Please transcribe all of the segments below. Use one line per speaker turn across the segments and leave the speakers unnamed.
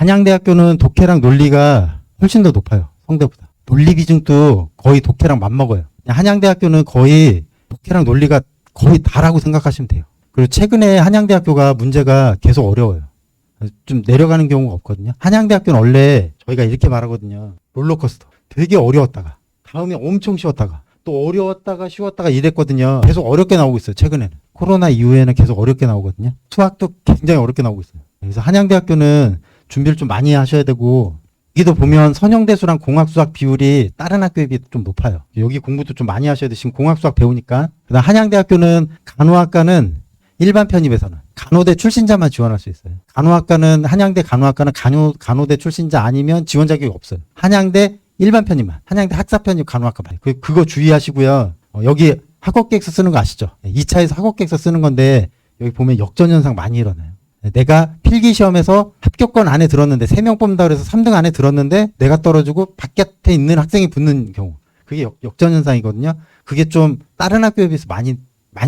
한양대학교는 독해랑 논리가 훨씬 더 높아요. 성대보다. 논리 비중도 거의 독해랑 맞먹어요. 한양대학교는 거의 독해랑 논리가 거의 다라고 생각하시면 돼요. 그리고 최근에 한양대학교가 문제가 계속 어려워요. 좀 내려가는 경우가 없거든요. 한양대학교는 원래 저희가 이렇게 말하거든요. 롤러코스터. 되게 어려웠다가 다음에 엄청 쉬웠다가 또 어려웠다가 쉬웠다가 이랬거든요. 계속 어렵게 나오고 있어요. 최근에는. 코로나 이후에는 계속 어렵게 나오거든요. 수학도 굉장히 어렵게 나오고 있어요. 그래서 한양대학교는 준비를 좀 많이 하셔야 되고, 여기도 보면 선형대수랑 공학수학 비율이 다른 학교에 비해 좀 높아요. 여기 공부도 좀 많이 하셔야 돼요. 지금 공학수학 배우니까. 그다음 한양대학교는 간호학과는 일반 편입에서는 간호대 출신자만 지원할 수 있어요. 간호학과는 한양대 간호학과는 간호대 출신자 아니면 지원 자격이 없어요. 한양대 일반 편입만. 한양대 학사 편입 간호학과 말이에요. 그거 주의하시고요. 여기 학업계획서 쓰는 거 아시죠? 2차에서 학업계획서 쓰는 건데 여기 보면 역전현상 많이 일어나요. 내가 필기시험에서 합격권 안에 들었는데 3명 뽑는다 그래서 3등 안에 들었는데 내가 떨어지고 바깥에 있는 학생이 붙는 경우. 그게 역전현상이거든요. 그게 좀 다른 학교에 비해서 많이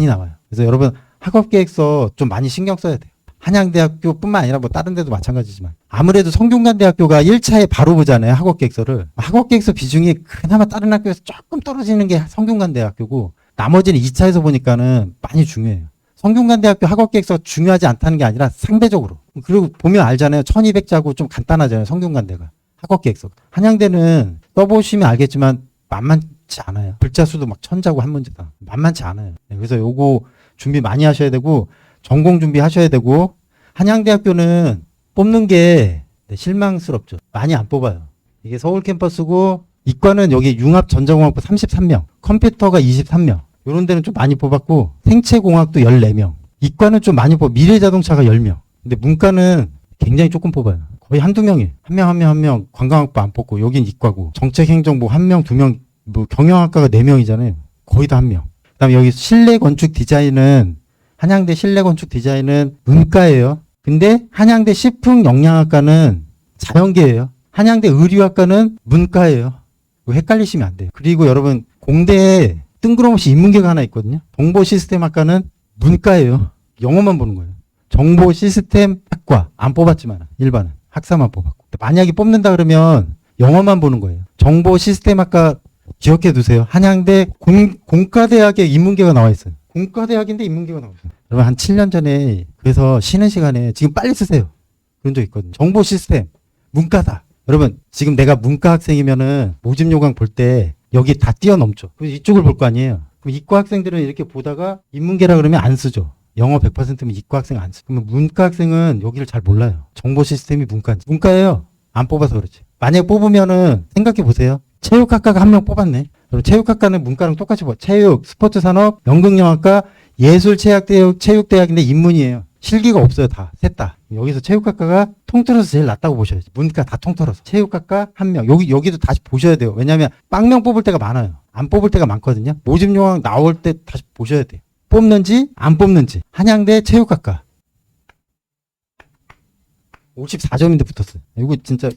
나와요. 그래서 여러분 학업계획서 좀 많이 신경 써야 돼요. 한양대학교뿐만 아니라 뭐 다른 데도 마찬가지지만 아무래도 성균관대학교가 1차에 바로 보잖아요. 학업계획서를. 학업계획서 비중이 그나마 다른 학교에서 조금 떨어지는 게 성균관대학교고 나머지는 2차에서 보니까는 많이 중요해요. 성균관대학교 학업계획서 중요하지 않다는 게 아니라 상대적으로. 그리고 보면 알잖아요. 1200자고 좀 간단하잖아요. 성균관대가. 학업계획서. 한양대는 써보시면 알겠지만 만만치 않아요. 글자 수도 막 1000자고 한 문제다. 만만치 않아요. 그래서 요거 준비 많이 하셔야 되고 전공 준비하셔야 되고 한양대학교는 뽑는 게 실망스럽죠. 많이 안 뽑아요. 이게 서울 캠퍼스고 이과는 여기 융합전자공학부 33명, 컴퓨터가 23명. 이런 데는 좀 많이 뽑았고 생체공학도 14명. 이과는 좀 많이 뽑아. 미래자동차가 10명. 근데 문과는 굉장히 조금 뽑아요. 거의 한두 명이에요. 한 명 관광학부 안 뽑고 여긴 이과고 정책행정부 1명, 2명, 뭐 경영학과가 4명이잖아요. 거의 다 1명. 그다음에 여기 실내건축 디자인은 한양대 실내건축 디자인은 문과예요. 근데 한양대 식품영양학과는 자연계예요. 한양대 의류학과는 문과예요. 헷갈리시면 안 돼요. 그리고 여러분 공대에 뜬금없이 인문계가 하나 있거든요. 정보시스템학과는 문과예요. 영어만 보는 거예요. 정보시스템학과 안 뽑았지만 일반은 학사만 뽑았고 만약에 뽑는다 그러면 영어만 보는 거예요. 정보시스템학과 기억해 두세요. 한양대 공과대학에 인문계가 나와 있어요. 공과대학인데 인문계가 나와 있어요. 여러분 한 7년 전에 그래서 쉬는 시간에 지금 빨리 쓰세요. 그런 적 있거든요. 정보시스템 문과다. 여러분 지금 내가 문과 학생이면은 모집 요강 볼 때 여기 다 뛰어넘죠. 그럼 이쪽을 볼 거 아니에요. 그럼 이과 학생들은 이렇게 보다가 인문계라 그러면 안 쓰죠. 영어 100%면 이과 학생 안 쓰죠. 그러면 문과 학생은 여기를 잘 몰라요. 정보 시스템이 문과인지. 문과예요. 안 뽑아서 그렇지. 만약에 뽑으면은 생각해 보세요. 체육학과가 1명 뽑았네. 그럼 체육학과는 문과랑 똑같이 봐. 체육, 스포츠산업, 연극영화과, 예술체육대학, 체육대학인데 인문이에요. 실기가 없어요. 다. 셋 다. 여기서 체육학과가 통틀어서 제일 낫다고 보셔야지. 문과 다 통틀어서. 체육학과 1명. 여기도 다시 보셔야 돼요. 왜냐하면 빵명 뽑을 때가 많아요. 안 뽑을 때가 많거든요. 모집 요강 나올 때 다시 보셔야 돼요. 뽑는지 안 뽑는지. 한양대 체육학과 54점인데 붙었어요. 이거 진짜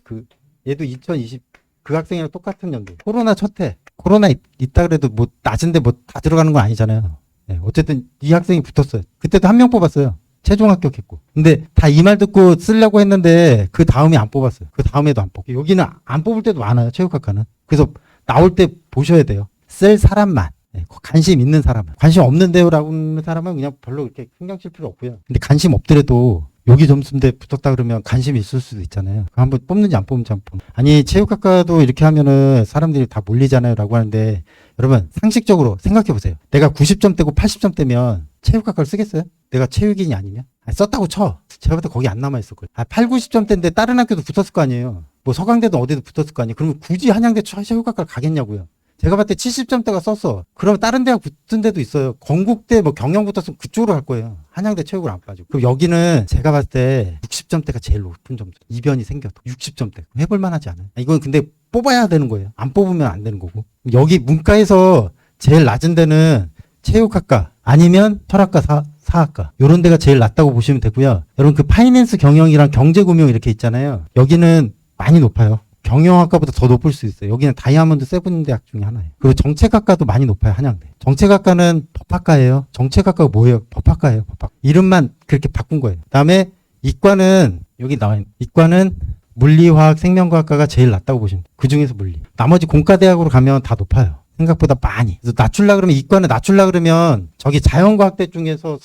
얘도 2020 그 학생이랑 똑같은 연도. 코로나 첫 해. 코로나 있다 그래도 뭐 낮은데 뭐 다 들어가는 건 아니잖아요. 네, 어쨌든 이 학생이 붙었어요. 그때도 1명 뽑았어요. 최종 합격했고. 근데 다 이 말 듣고 쓰려고 했는데 그 다음에 안 뽑았어요. 그 다음에도 안 뽑고. 여기는 안 뽑을 때도 많아요. 체육학과는. 그래서 나올 때 보셔야 돼요. 쓸 사람만. 네, 관심 있는 사람은. 관심 없는데요라고 하는 사람은 그냥 별로 이렇게 신경 쓸 필요 없고요. 근데 관심 없더라도 여기 점수인데 붙었다 그러면 관심이 있을 수도 있잖아요. 한번 뽑는지 안 뽑는지 한번 보면. 아니 체육학과도 이렇게 하면은 사람들이 다 몰리잖아요 라고 하는데 여러분 상식적으로 생각해 보세요. 내가 90점대고 80점대면 체육학과를 쓰겠어요? 내가 체육인이 아니면? 썼다고 쳐. 제가 볼 때 거기 안 남아있을 거예요. 8, 90점대인데 다른 학교도 붙었을 거 아니에요. 뭐 서강대도 어디도 붙었을 거 아니에요. 그러면 굳이 한양대 체육학과를 가겠냐고요. 제가 봤을 때 70점대가 썼어. 그럼 다른 대학 붙은 데도 있어요. 건국대 뭐 경영 붙었으면 그쪽으로 갈 거예요. 한양대 체육을 안 빠지고. 그럼 여기는 제가 봤을 때 60점대가 제일 높은 점수. 이변이 생겨도 60점대. 해볼만 하지 않아요. 이건 근데 뽑아야 되는 거예요. 안 뽑으면 안 되는 거고. 여기 문과에서 제일 낮은 데는 체육학과 아니면 철학과 사학과 이런 데가 제일 낮다고 보시면 되고요. 여러분 그 파이낸스 경영이랑 경제금융 이렇게 있잖아요. 여기는 많이 높아요. 경영학과보다 더 높을 수 있어요. 여기는 다이아몬드 세븐 대학 중에 하나예요. 그리고 정책학과도 많이 높아요. 한양대. 정책학과는 법학과예요. 정책학과가 뭐예요? 법학과예요. 법학. 이름만 그렇게 바꾼 거예요. 그다음에 이과는 여기 나와 있는 이과는 물리화학 생명과학과가 제일 낮다고 보시면 돼요. 그 중에서 물리. 나머지 공과대학으로 가면 다 높아요. 생각보다 많이. 그래서 낮추려 그러면 이과는 낮추려 그러면 저기 자연과학대 중에서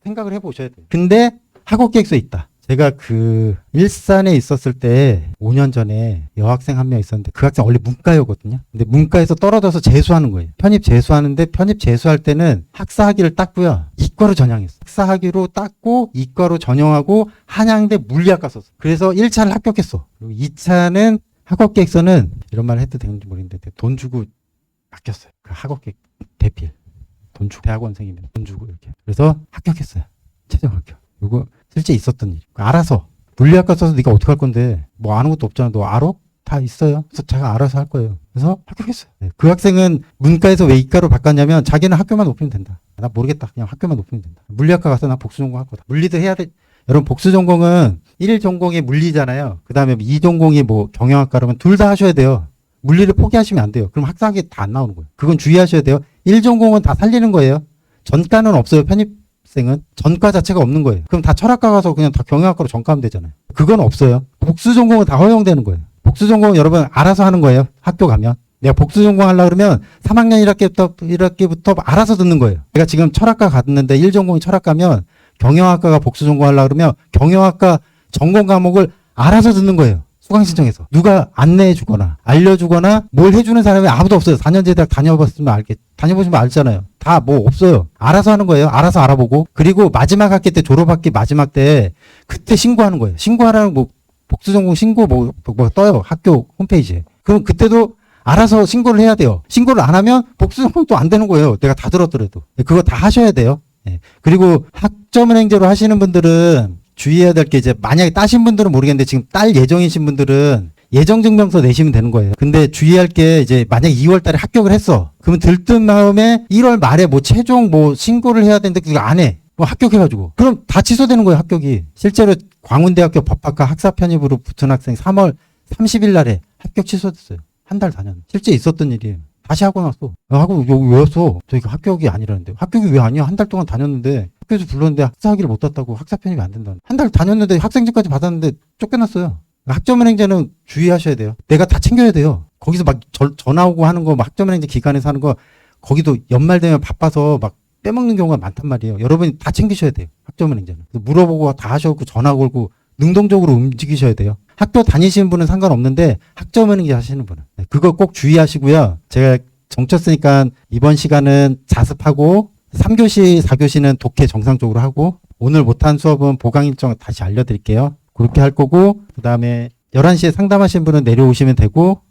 생각을 해보셔야 돼요. 근데 학업계획서에 있다. 제가 그 일산에 있었을 때 5년 전에 여학생 한 명 있었는데 그 학생 원래 문과였거든요. 근데 문과에서 떨어져서 재수하는 거예요. 편입 재수하는데 편입 재수할 때는 학사학위를 땄고요. 이과로 전향했어. 학사학위로 땄고 이과로 전형하고 한양대 물리학과 썼어. 그래서 1차를 합격했어. 그리고 2차는 학업계획서는 이런 말 해도 되는지 모르겠는데 돈 주고 맡겼어요. 그 학업계획 대필. 돈 주고 대학원생이면 돈 주고 이렇게. 그래서 합격했어요. 최종 합격. 이거 실제 있었던 일. 알아서 물리학과 써서 네가 어떻게 할 건데 뭐 아는 것도 없잖아. 너 알아? 다 있어요. 그래서 제가 알아서 할 거예요. 그래서 합격했어요. 네. 그 학생은 문과에서 왜 이과로 바꿨냐면 자기는 학교만 높이면 된다. 나 모르겠다. 그냥 학교만 높이면 된다. 물리학과 가서 나 복수 전공 할 거다. 물리도 해야 돼. 여러분 복수 전공은 1 전공이 물리잖아요. 그 다음에 2 전공이 뭐 경영학과 그러면 둘 다 하셔야 돼요. 물리를 포기하시면 안 돼요. 그럼 학사학위 다 안 나오는 거예요. 그건 주의하셔야 돼요. 1 전공은 다 살리는 거예요. 전과는 없어요. 편입생은. 전과 자체가 없는 거예요. 그럼 다 철학과 가서 그냥 다 경영학과로 전과하면 되잖아요. 그건 없어요. 복수 전공은 다 허용되는 거예요. 복수 전공은 여러분 알아서 하는 거예요. 학교 가면. 내가 복수 전공 하려고 그러면 3학년 1학기부터 알아서 듣는 거예요. 내가 지금 철학과 갔는데 1 전공이 철학과면 경영학과가 복수 전공 하려고 그러면 경영학과 전공 과목을 알아서 듣는 거예요. 수강 신청해서. 누가 안내해 주거나 알려주거나 뭘 해주는 사람이 아무도 없어요. 4년제 대학 다녀보시면 알잖아요. 다 뭐 없어요. 알아서 하는 거예요. 알아서 알아보고. 그리고 마지막 학기 때 졸업학기 마지막 때 그때 신고하는 거예요. 신고하라는 뭐 복수 전공 신고 뭐 떠요. 학교 홈페이지에. 그럼 그때도 알아서 신고를 해야 돼요. 신고를 안 하면 복수 전공도 안 되는 거예요. 내가 다 들었더라도. 그거 다 하셔야 돼요. 네. 그리고 학점은행제로 하시는 분들은 주의해야 될 게 이제 만약에 따신 분들은 모르겠는데 지금 딸 예정이신 분들은 예정증명서 내시면 되는 거예요. 근데 주의할 게 이제 만약에 2월 달에 합격을 했어. 그러면 들뜬 마음에 1월 말에 뭐 최종 뭐 신고를 해야 되는데 그거 안 해. 뭐 합격해가지고. 그럼 다 취소되는 거예요, 합격이. 실제로 광운대학교 법학과 학사 편입으로 붙은 학생 3월 30일 날에 합격 취소됐어요. 한 달 다녔는데. 실제 있었던 일이에요. 다시 하고 났어. 하고 여기 왜 왔어? 저희가 합격이 아니라는데. 합격이 왜 아니야? 한 달 동안 다녔는데 학교에서 불렀는데 학사학위를 못 땄다고 학사 편입이 안 된다. 한 달 다녔는데 학생증까지 받았는데 쫓겨났어요. 학점은행제는 주의하셔야 돼요. 내가 다 챙겨야 돼요. 거기서 막 전화 오고 하는 거, 막 학점은행제 기관에서 하는 거, 거기도 연말 되면 바빠서 막 빼먹는 경우가 많단 말이에요. 여러분이 다 챙기셔야 돼요. 학점은행제는. 물어보고 다 하셔고 전화 걸고 능동적으로 움직이셔야 돼요. 학교 다니시는 분은 상관없는데 학점은행제 하시는 분은. 그거 꼭 주의하시고요. 제가 정쳤으니까 이번 시간은 자습하고 3교시, 4교시는 독해 정상적으로 하고 오늘 못한 수업은 보강 일정 다시 알려드릴게요. 그렇게 할 거고 그 다음에 11시에 상담하신 분은 내려오시면 되고